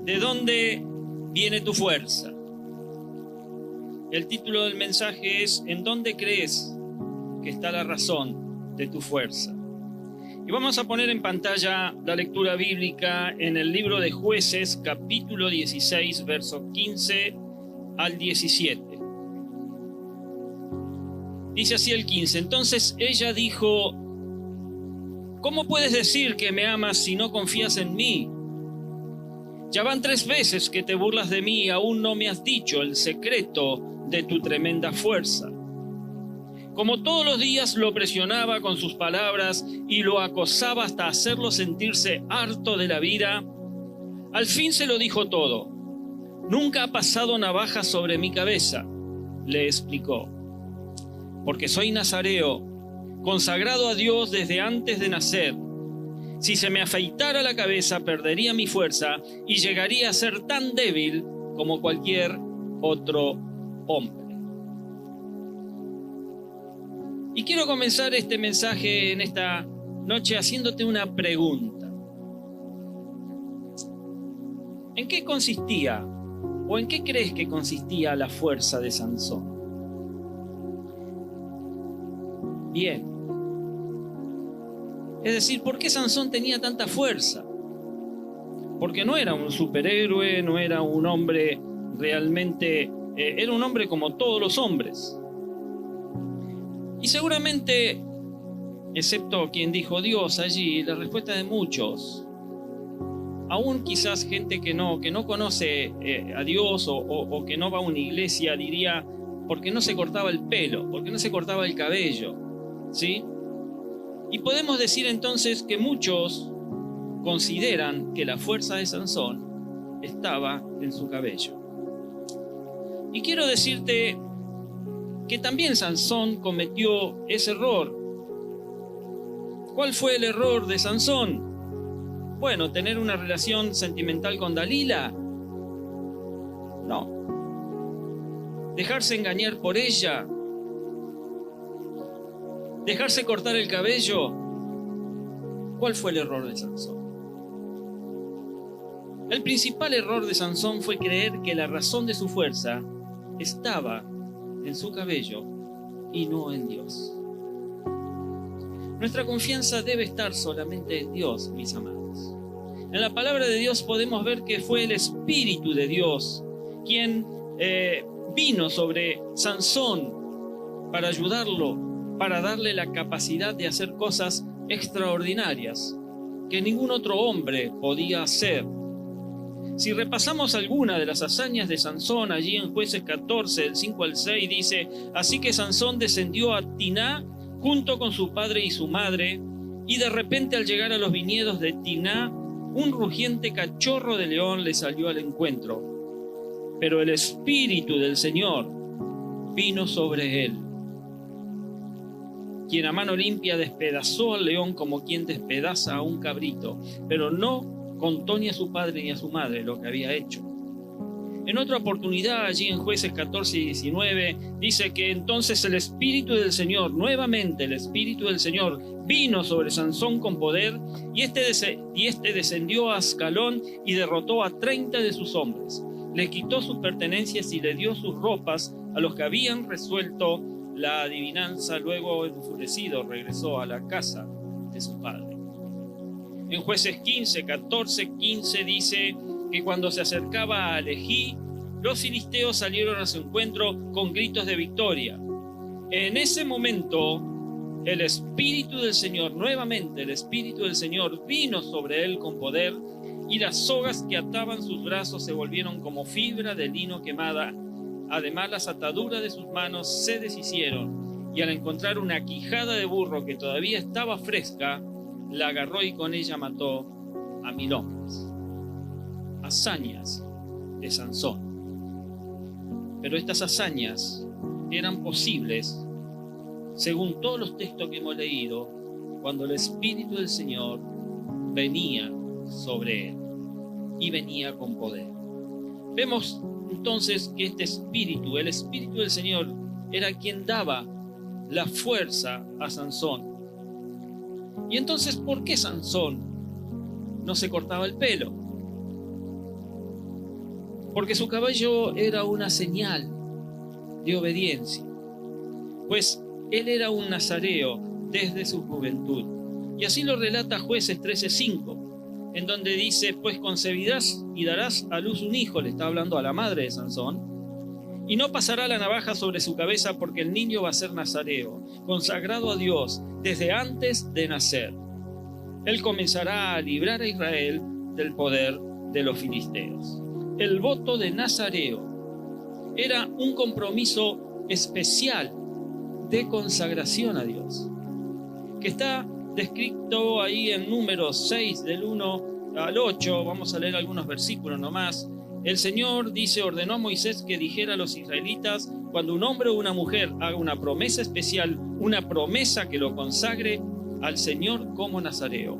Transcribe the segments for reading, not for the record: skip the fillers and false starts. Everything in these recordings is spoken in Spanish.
¿De dónde viene tu fuerza? El título del mensaje es ¿en dónde crees que está la razón de tu fuerza? Y vamos a poner en pantalla la lectura bíblica en el libro de Jueces, capítulo 16, versos 15 al 17. Dice así el 15. Entonces ella dijo: ¿cómo puedes decir que me amas si no confías en mí? Ya van 3 veces que te burlas de mí y aún no me has dicho el secreto de tu tremenda fuerza. Como todos los días lo presionaba con sus palabras y lo acosaba hasta hacerlo sentirse harto de la vida, al fin se lo dijo todo. Nunca ha pasado navaja sobre mi cabeza, le explicó, porque soy nazareo, consagrado a Dios desde antes de nacer. Si se me afeitara la cabeza, perdería mi fuerza y llegaría a ser tan débil como cualquier otro hombre. Y quiero comenzar este mensaje en esta noche haciéndote una pregunta. ¿En qué consistía o en qué crees que consistía la fuerza de Sansón? Bien. Es decir, ¿por qué Sansón tenía tanta fuerza? Porque no era un superhéroe, no era un hombre realmente, era un hombre como todos los hombres. Y seguramente, excepto quien dijo Dios allí, la respuesta de muchos, aún quizás gente que no conoce a Dios o que no va a una iglesia, diría, porque no se cortaba el pelo, porque no se cortaba el cabello, ¿sí? Y podemos decir entonces que muchos consideran que la fuerza de Sansón estaba en su cabello. Y quiero decirte que también Sansón cometió ese error. ¿Cuál fue el error de Sansón? Bueno, ¿tener una relación sentimental con Dalila? No. ¿Dejarse engañar por ella? ¿Dejarse cortar el cabello? ¿Cuál fue el error de Sansón? El principal error de Sansón fue creer que la razón de su fuerza estaba en su cabello y no en Dios. Nuestra confianza debe estar solamente en Dios, mis amados. En la palabra de Dios podemos ver que fue el Espíritu de Dios quien vino sobre Sansón para ayudarlo, para darle la capacidad de hacer cosas extraordinarias que ningún otro hombre podía hacer. Si repasamos alguna de las hazañas de Sansón allí en Jueces 14, del 5 al 6, dice: así que Sansón descendió a Tiná junto con su padre y su madre, y de repente al llegar a los viñedos de Tiná, un rugiente cachorro de león le salió al encuentro. Pero el Espíritu del Señor vino sobre él, quien a mano limpia despedazó al león como quien despedaza a un cabrito, pero no contó ni a su padre ni a su madre lo que había hecho. En otra oportunidad, allí en Jueces 14 y 19, dice que entonces el Espíritu del Señor, nuevamente el Espíritu del Señor, vino sobre Sansón con poder, y este descendió a Ascalón y derrotó a 30 de sus hombres. Le quitó sus pertenencias y le dio sus ropas a los que habían resuelto la adivinanza. Luego, enfurecido, regresó a la casa de su padre. En Jueces 15, 14, 15 dice que cuando se acercaba a Alejí, los filisteos salieron a su encuentro con gritos de victoria. En ese momento, el Espíritu del Señor, nuevamente el Espíritu del Señor vino sobre él con poder, y las sogas que ataban sus brazos se volvieron como fibra de lino quemada. Además, las ataduras de sus manos se deshicieron, y al encontrar una quijada de burro que todavía estaba fresca, la agarró y con ella mató a 1000 hombres. Hazañas de Sansón. Pero estas hazañas eran posibles, según todos los textos que hemos leído, cuando el Espíritu del Señor venía sobre él y venía con poder. Vemos entonces que este Espíritu, el Espíritu del Señor, era quien daba la fuerza a Sansón. Y entonces, ¿por qué Sansón no se cortaba el pelo? porque su cabello era una señal de obediencia, pues él era un nazareo desde su juventud. Y así lo relata Jueces 13:5, en donde dice: pues concebirás y darás a luz un hijo, le está hablando a la madre de Sansón, y no pasará la navaja sobre su cabeza, porque el niño va a ser nazareo, consagrado a Dios desde antes de nacer. Él comenzará a librar a Israel del poder de los filisteos. El voto de nazareo era un compromiso especial de consagración a Dios, que está descrito ahí en Números 6, del 1 al 8. Vamos a leer algunos versículos nomás. El Señor ordenó a Moisés que dijera a los israelitas: cuando un hombre o una mujer haga una promesa especial, una promesa que lo consagre al Señor como nazareo,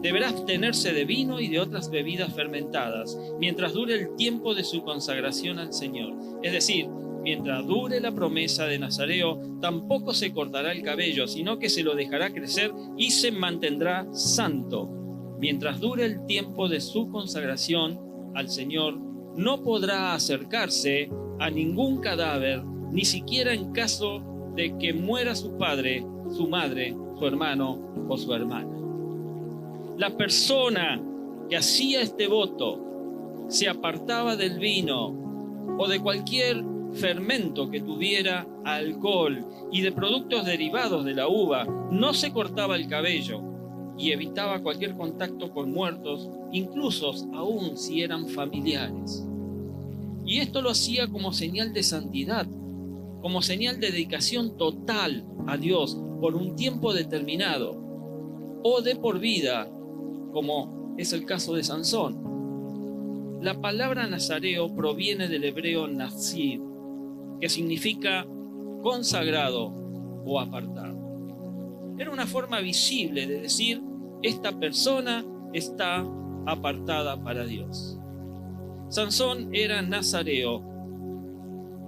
deberá abstenerse de vino y de otras bebidas fermentadas mientras dure el tiempo de su consagración al Señor. Es decir, mientras dure la promesa de nazareo, tampoco se cortará el cabello, sino que se lo dejará crecer y se mantendrá santo. Mientras dure el tiempo de su consagración al Señor, no podrá acercarse a ningún cadáver, ni siquiera en caso de que muera su padre, su madre, su hermano o su hermana. La persona que hacía este voto se apartaba del vino o de cualquier fermento que tuviera alcohol y de productos derivados de la uva, no se cortaba el cabello y evitaba cualquier contacto con muertos, incluso aún si eran familiares. Y esto lo hacía como señal de santidad, como señal de dedicación total a Dios por un tiempo determinado o de por vida, como es el caso de Sansón. La palabra nazareo proviene del hebreo nazir, que significa consagrado o apartado. Era una forma visible de decir: esta persona está apartada para Dios. Sansón era nazareo,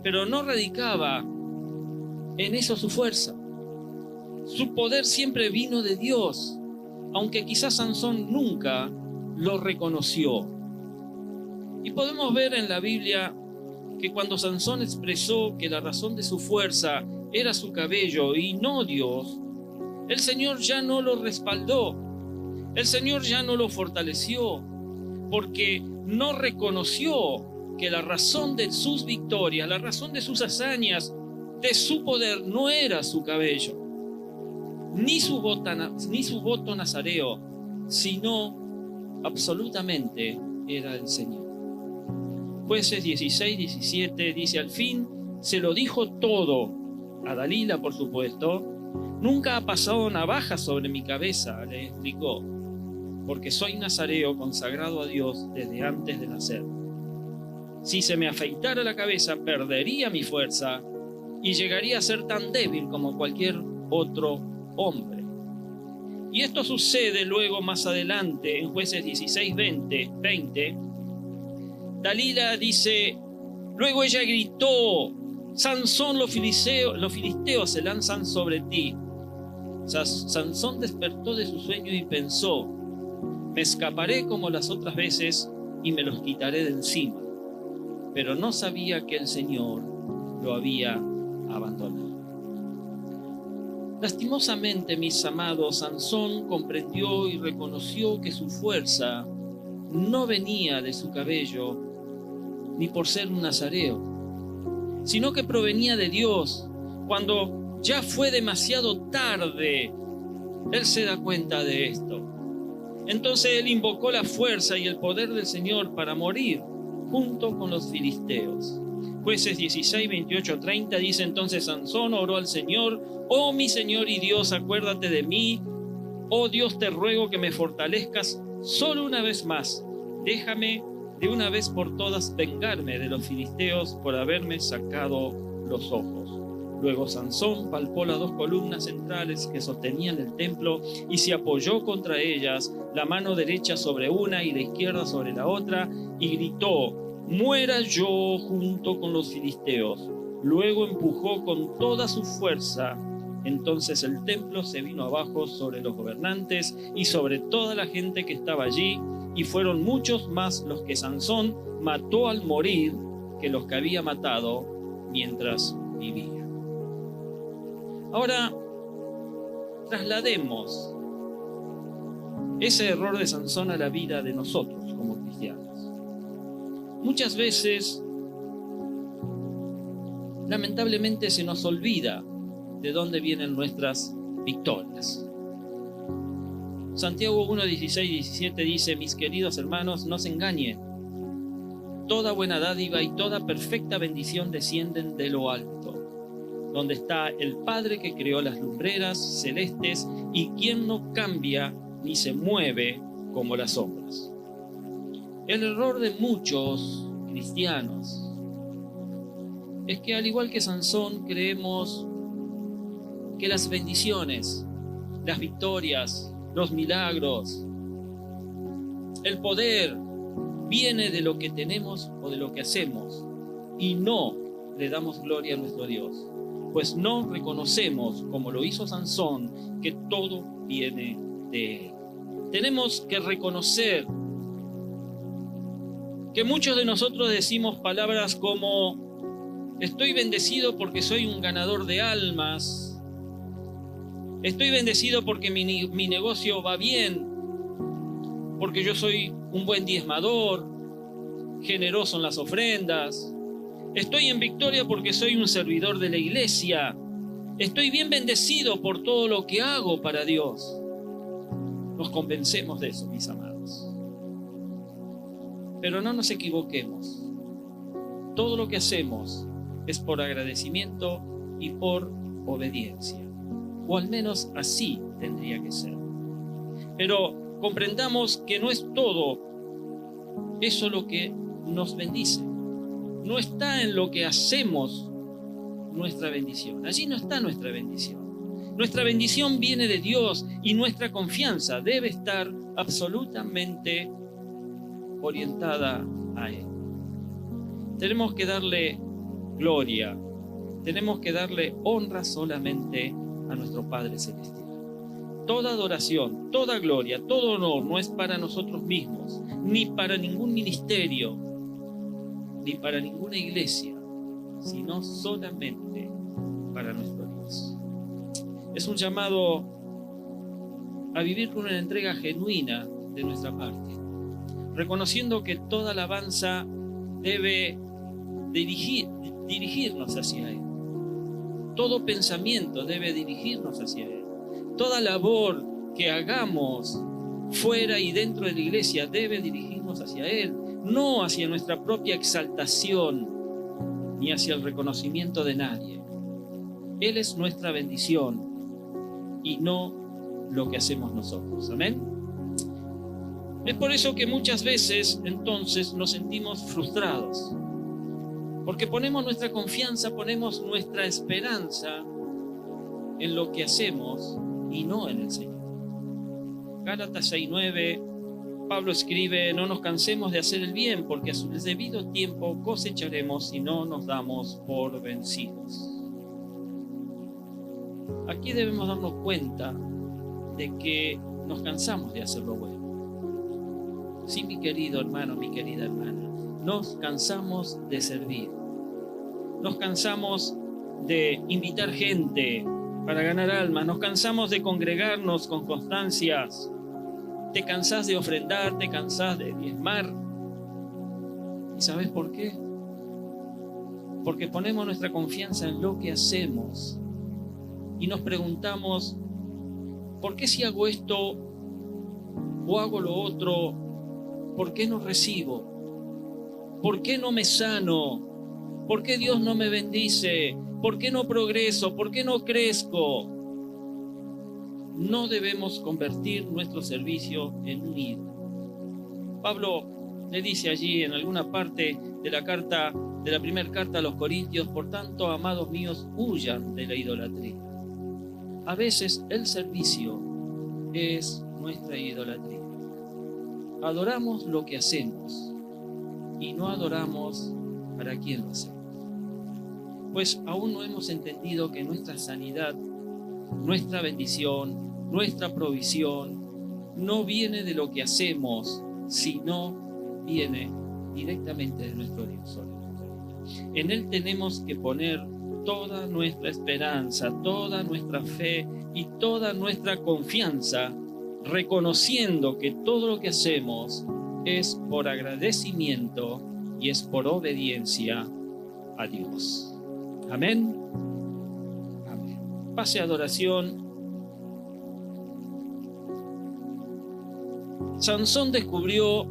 pero no radicaba en eso su fuerza. Su poder siempre vino de Dios, aunque quizás Sansón nunca lo reconoció. Y podemos ver en la Biblia que cuando Sansón expresó que la razón de su fuerza era su cabello y no Dios, el Señor ya no lo respaldó, el Señor ya no lo fortaleció, porque no reconoció que la razón de sus victorias, la razón de sus hazañas, de su poder, no era su cabello, ni su voto nazareo, sino absolutamente era el Señor. Jueces 16:17 dice: al fin se lo dijo todo a Dalila, por supuesto. Nunca ha pasado navaja sobre mi cabeza, le explicó, porque soy nazareo consagrado a Dios desde antes de nacer. Si se me afeitara la cabeza, perdería mi fuerza y llegaría a ser tan débil como cualquier otro hombre. Y esto sucede luego más adelante en Jueces 16:20. Dalila dice: luego ella gritó: Sansón, los filisteos se lanzan sobre ti. Sansón despertó de su sueño y pensó: me escaparé como las otras veces y me los quitaré de encima. Pero no sabía que el Señor lo había abandonado. Lastimosamente, mis amados, Sansón comprendió y reconoció que su fuerza no venía de su cabello ni por ser un nazareo, sino que provenía de Dios. Cuando ya fue demasiado tarde, él se da cuenta de esto. Entonces él invocó la fuerza y el poder del Señor para morir junto con los filisteos. Jueces 16:28-30 dice: entonces Sansón oró al Señor: oh mi Señor y Dios, acuérdate de mí. Oh Dios, te ruego que me fortalezcas solo una vez más. Déjame de una vez por todas vengarme de los filisteos por haberme sacado los ojos. Luego Sansón palpó las dos columnas centrales que sostenían el templo y se apoyó contra ellas, la mano derecha sobre una y la izquierda sobre la otra, y gritó: muera yo junto con los filisteos. Luego empujó con toda su fuerza. Entonces el templo se vino abajo sobre los gobernantes y sobre toda la gente que estaba allí, y fueron muchos más los que Sansón mató al morir que los que había matado mientras vivía. Ahora, traslademos ese error de Sansón a la vida de nosotros como cristianos. Muchas veces, lamentablemente, se nos olvida de dónde vienen nuestras victorias. Santiago 1, 16 y 17 dice: mis queridos hermanos, no se engañen. Toda buena dádiva y toda perfecta bendición descienden de lo alto, donde está el Padre que creó las lumbreras celestes y quien no cambia ni se mueve como las sombras. El error de muchos cristianos es que, al igual que Sansón, creemos que las bendiciones, las victorias, los milagros, el poder viene de lo que tenemos o de lo que hacemos, y no le damos gloria a nuestro Dios, pues no reconocemos, como lo hizo Sansón, que todo viene de Él. Tenemos que reconocer que muchos de nosotros decimos palabras como: estoy bendecido porque soy un ganador de almas, estoy bendecido porque mi negocio va bien, porque yo soy un buen diezmador, generoso en las ofrendas, estoy en victoria porque soy un servidor de la iglesia, estoy bien bendecido por todo lo que hago para Dios. Nos convencemos de eso, mis amados. Pero no nos equivoquemos. Todo lo que hacemos es por agradecimiento y por obediencia. O al menos así tendría que ser. Pero comprendamos que no es todo eso lo que nos bendice. No está en lo que hacemos nuestra bendición. Allí no está nuestra bendición. Nuestra bendición viene de Dios y nuestra confianza debe estar absolutamente orientada a Él. Tenemos que darle gloria, tenemos que darle honra solamente a nuestro Padre Celestial. Toda adoración, toda gloria, todo honor no es para nosotros mismos, ni para ningún ministerio, ni para ninguna iglesia, sino solamente para nuestro Dios. Es un llamado a vivir con una entrega genuina de nuestra parte, reconociendo que toda alabanza debe dirigirnos hacia Él. Todo pensamiento debe dirigirnos hacia Él. Toda labor que hagamos fuera y dentro de la iglesia debe dirigirnos hacia Él, no hacia nuestra propia exaltación ni hacia el reconocimiento de nadie. Él es nuestra bendición y no lo que hacemos nosotros. Amén. Es por eso que muchas veces entonces nos sentimos frustrados, porque ponemos nuestra confianza, ponemos nuestra esperanza en lo que hacemos y no en el Señor. Gálatas 6:9, Pablo escribe: no nos cansemos de hacer el bien, porque a su debido tiempo cosecharemos si no nos damos por vencidos. Aquí debemos darnos cuenta de que nos cansamos de hacer lo bueno. Sí, mi querido hermano, mi querida hermana, nos cansamos de servir. Nos cansamos de invitar gente para ganar almas. Nos cansamos de congregarnos con constancias. Te cansás de ofrendar, te cansás de diezmar. ¿Y sabes por qué? Porque ponemos nuestra confianza en lo que hacemos y nos preguntamos: ¿por qué si hago esto o hago lo otro, por qué no recibo? ¿Por qué no me sano? ¿Por qué Dios no me bendice? ¿Por qué no progreso? ¿Por qué no crezco? No debemos convertir nuestro servicio en un ídolo. Pablo le dice allí en alguna parte de la primera carta a los Corintios: por tanto, amados míos, huyan de la idolatría. A veces el servicio es nuestra idolatría. Adoramos lo que hacemos y no adoramos para quién lo hacemos. Pues aún no hemos entendido que nuestra sanidad, nuestra bendición, nuestra provisión no viene de lo que hacemos, si no viene directamente de nuestro Dios sobre nuestra vida. En Él tenemos que poner toda nuestra esperanza, toda nuestra fe y toda nuestra confianza, reconociendo que todo lo que hacemos es por agradecimiento y es por obediencia a Dios. Amén. Amén. Pase a adoración. Sansón descubrió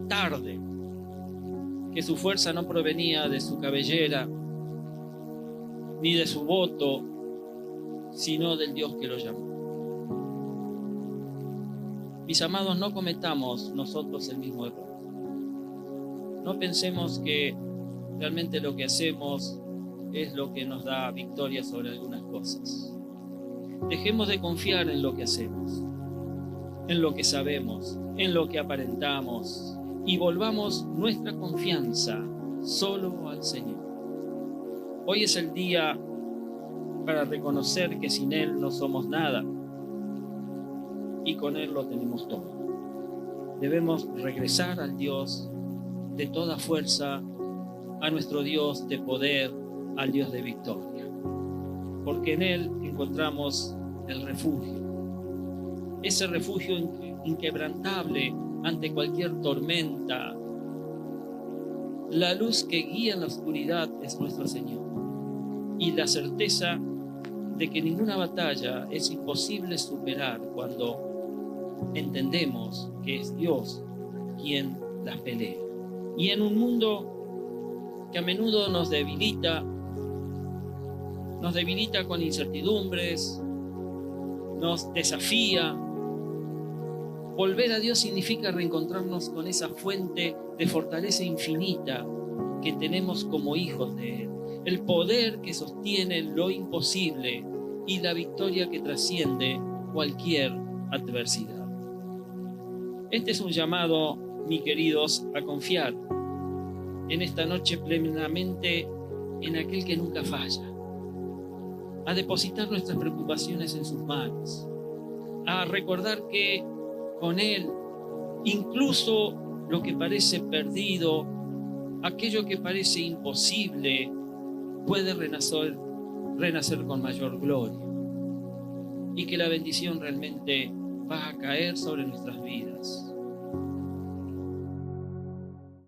tarde que su fuerza no provenía de su cabellera ni de su voto, sino del Dios que lo llamó. Mis amados, no cometamos nosotros el mismo error. No pensemos que realmente lo que hacemos es lo que nos da victoria sobre algunas cosas. Dejemos de confiar en lo que hacemos, en lo que sabemos, en lo que aparentamos, y volvamos nuestra confianza solo al Señor. Hoy es el día para reconocer que sin Él no somos nada y con Él lo tenemos todo. Debemos regresar al Dios de toda fuerza, a nuestro Dios de poder, al Dios de victoria, porque en Él encontramos el refugio, ese refugio inquebrantable ante cualquier tormenta. La luz que guía en la oscuridad es nuestro Señor, y la certeza de que ninguna batalla es imposible superar cuando entendemos que es Dios quien las pelea. Y en un mundo que a menudo nos debilita con incertidumbres, nos desafía, volver a Dios significa reencontrarnos con esa fuente de fortaleza infinita que tenemos como hijos de Él, el poder que sostiene lo imposible y la victoria que trasciende cualquier adversidad. Este es un llamado, mis queridos, a confiar en esta noche plenamente en aquel que nunca falla, a depositar nuestras preocupaciones en sus manos, a recordar que con Él, incluso lo que parece perdido, aquello que parece imposible, puede renacer con mayor gloria, y que la bendición realmente va a caer sobre nuestras vidas.